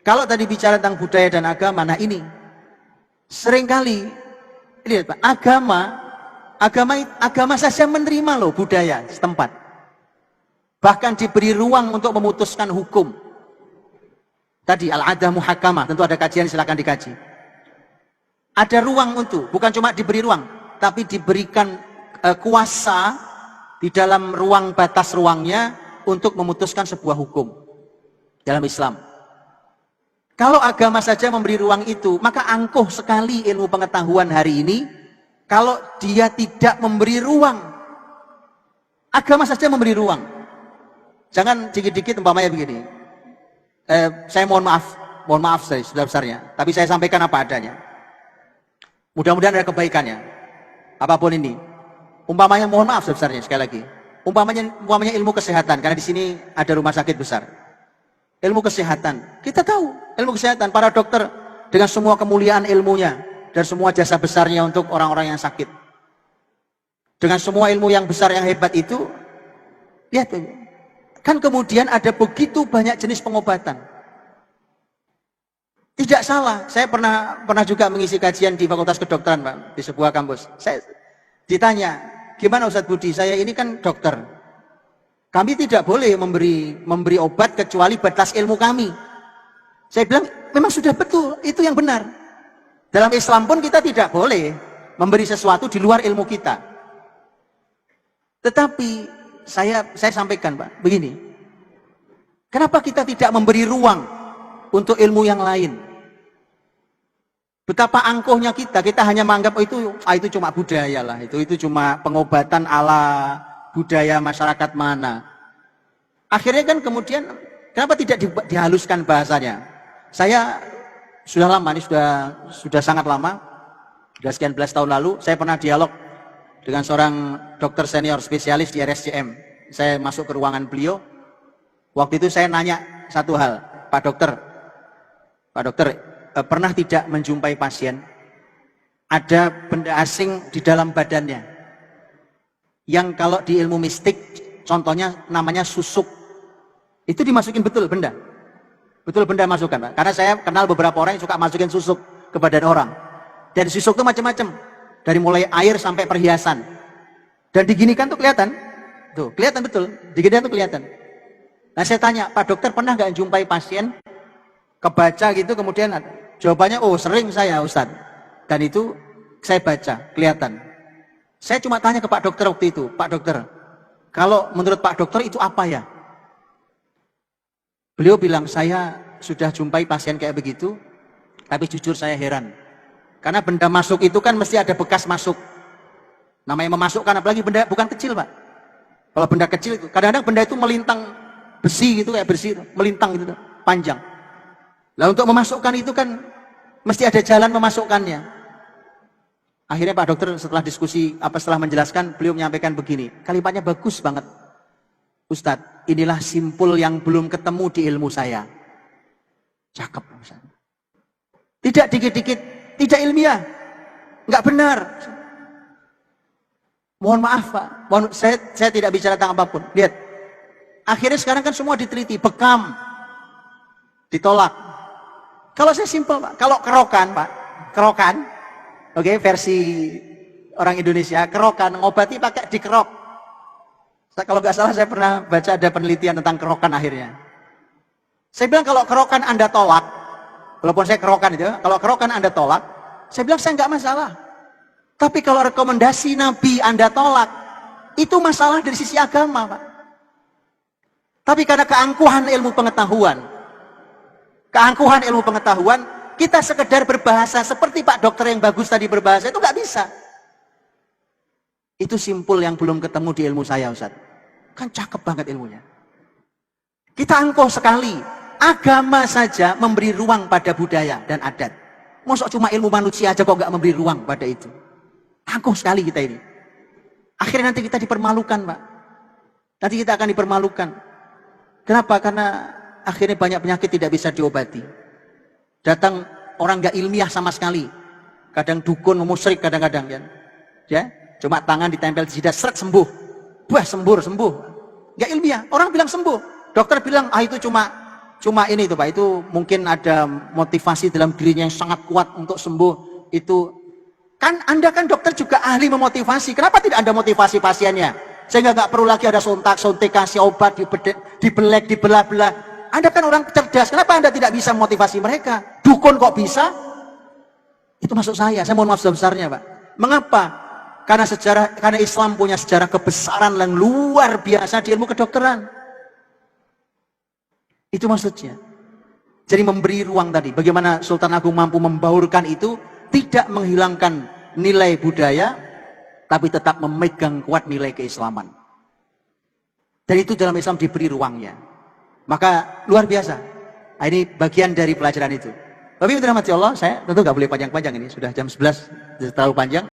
Kalau tadi bicara tentang budaya dan agama, nah ini seringkali lihat Pak, agama saja menerima loh budaya setempat. Bahkan diberi ruang untuk memutuskan hukum. Tadi al-adah muhakamah, tentu ada kajian, silakan dikaji. Ada ruang untuk, bukan cuma diberi ruang, tapi diberikan kuasa di dalam ruang batas ruangnya untuk memutuskan sebuah hukum dalam Islam. Kalau agama saja memberi ruang itu, maka angkuh sekali ilmu pengetahuan hari ini kalau dia tidak memberi ruang. Agama saja memberi ruang. Jangan dikit-dikit umpamanya begini. Saya mohon maaf saya sebesar-besarnya, tapi saya sampaikan apa adanya. Mudah-mudahan ada kebaikannya. Apapun ini. Umpamanya mohon maaf sebesarnya sekali lagi. Umpamanya ilmu kesehatan, karena di sini ada rumah sakit besar. Ilmu kesehatan, kita tahu ilmu kesehatan, para dokter dengan semua kemuliaan ilmunya dan semua jasa besarnya untuk orang-orang yang sakit. Dengan semua ilmu yang besar yang hebat itu, lihat kan kemudian ada begitu banyak jenis pengobatan. Tidak salah, saya pernah juga mengisi kajian di Fakultas Kedokteran Pak, di sebuah kampus. Saya ditanya, gimana Ustadz Budi, saya ini kan dokter. Kami tidak boleh memberi obat kecuali batas ilmu kami. Saya bilang, memang sudah betul, itu yang benar. Dalam Islam pun kita tidak boleh memberi sesuatu di luar ilmu kita. Tetapi saya sampaikan Pak, begini. Kenapa kita tidak memberi ruang untuk ilmu yang lain? Betapa angkuhnya kita hanya menganggap itu cuma budaya lah, itu cuma pengobatan ala budaya masyarakat mana. Akhirnya kan kemudian kenapa tidak dihaluskan bahasanya? Saya sudah lama, ini sudah sangat lama, sudah sekian belas tahun lalu, saya pernah dialog dengan seorang dokter senior spesialis di RSCM. Saya masuk ke ruangan beliau. Waktu itu saya nanya satu hal, Pak dokter, pernah tidak menjumpai pasien ada benda asing di dalam badannya yang kalau di ilmu mistik contohnya namanya susuk, itu dimasukin betul benda masukkan Pak. Karena saya kenal beberapa orang yang suka masukin susuk ke badan orang, dan susuk itu macam-macam, dari mulai air sampai perhiasan, dan diginikan tuh kelihatan betul, diginikan tuh kelihatan. Nah saya tanya, Pak dokter pernah nggak jumpai pasien kebaca gitu, kemudian jawabannya, oh sering saya Ustadz, dan itu saya baca, kelihatan. Saya cuma tanya ke Pak dokter waktu itu, Pak dokter, kalau menurut Pak dokter itu apa ya? Beliau bilang, saya sudah jumpai pasien kayak begitu, tapi jujur saya heran. Karena benda masuk itu kan mesti ada bekas masuk. Namanya memasukkan, apalagi benda bukan kecil Pak. Kalau benda kecil itu, kadang-kadang benda itu melintang besi gitu, kayak besi itu, melintang gitu, panjang. Nah untuk memasukkan itu kan mesti ada jalan memasukkannya. Akhirnya Pak dokter setelah diskusi, setelah menjelaskan, beliau menyampaikan begini, kalimatnya bagus banget. Ustadz, inilah simpul yang belum ketemu di ilmu saya. Cakep Ustadz. Tidak dikit-dikit, tidak ilmiah, nggak benar. Mohon maaf Pak, saya tidak bicara tentang apapun. Lihat, akhirnya sekarang kan semua diteliti, bekam, ditolak. Kalau saya simpel Pak, kalau kerokan Pak, oke, versi orang Indonesia, kerokan, ngobati pakai dikerok. Kalau nggak salah saya pernah baca ada penelitian tentang kerokan akhirnya. Saya bilang kalau kerokan Anda tolak, walaupun saya kerokan itu, kalau kerokan Anda tolak, saya bilang saya nggak masalah. Tapi kalau rekomendasi Nabi Anda tolak, itu masalah dari sisi agama Pak. Tapi karena keangkuhan ilmu pengetahuan, kita sekedar berbahasa seperti Pak dokter yang bagus tadi berbahasa, itu nggak bisa. Itu simpul yang belum ketemu di ilmu saya Ustaz. Kan cakep banget ilmunya. Kita angkuh sekali. Agama saja memberi ruang pada budaya dan adat. Masa cuma ilmu manusia aja kok nggak memberi ruang pada itu. Angkuh sekali kita ini. Akhirnya nanti kita dipermalukan Pak. Nanti kita akan dipermalukan. Kenapa? Karena akhirnya banyak penyakit tidak bisa diobati. Datang orang nggak ilmiah sama sekali. Kadang dukun, musyrik kadang-kadang kan. Ya, cuma tangan ditempel di jidat, seret sembuh. Wah sembuh. Nggak ilmiah. Orang bilang sembuh. Dokter bilang, itu cuma cuma ini itu Pak, itu mungkin ada motivasi dalam dirinya yang sangat kuat untuk sembuh. Itu kan Anda kan dokter juga ahli memotivasi. Kenapa tidak Anda motivasi pasiennya? Sehingga nggak perlu lagi ada sontak-sontik, kasih obat, dibelek, dibelah-belah. Anda kan orang cerdas, kenapa Anda tidak bisa memotivasi mereka? Dukun kok bisa? Itu maksud saya mohon maaf sebesarnya Pak. Mengapa? Karena Islam punya sejarah kebesaran yang luar biasa di ilmu kedokteran. Itu maksudnya. Jadi memberi ruang tadi, bagaimana Sultan Agung mampu membaurkan itu, tidak menghilangkan nilai budaya, tapi tetap memegang kuat nilai keislaman. Dan itu dalam Islam diberi ruangnya. Maka luar biasa. Nah, ini bagian dari pelajaran itu. Tapi dirahmati Allah, saya tentu nggak boleh panjang-panjang ini, sudah jam 11, terlalu panjang.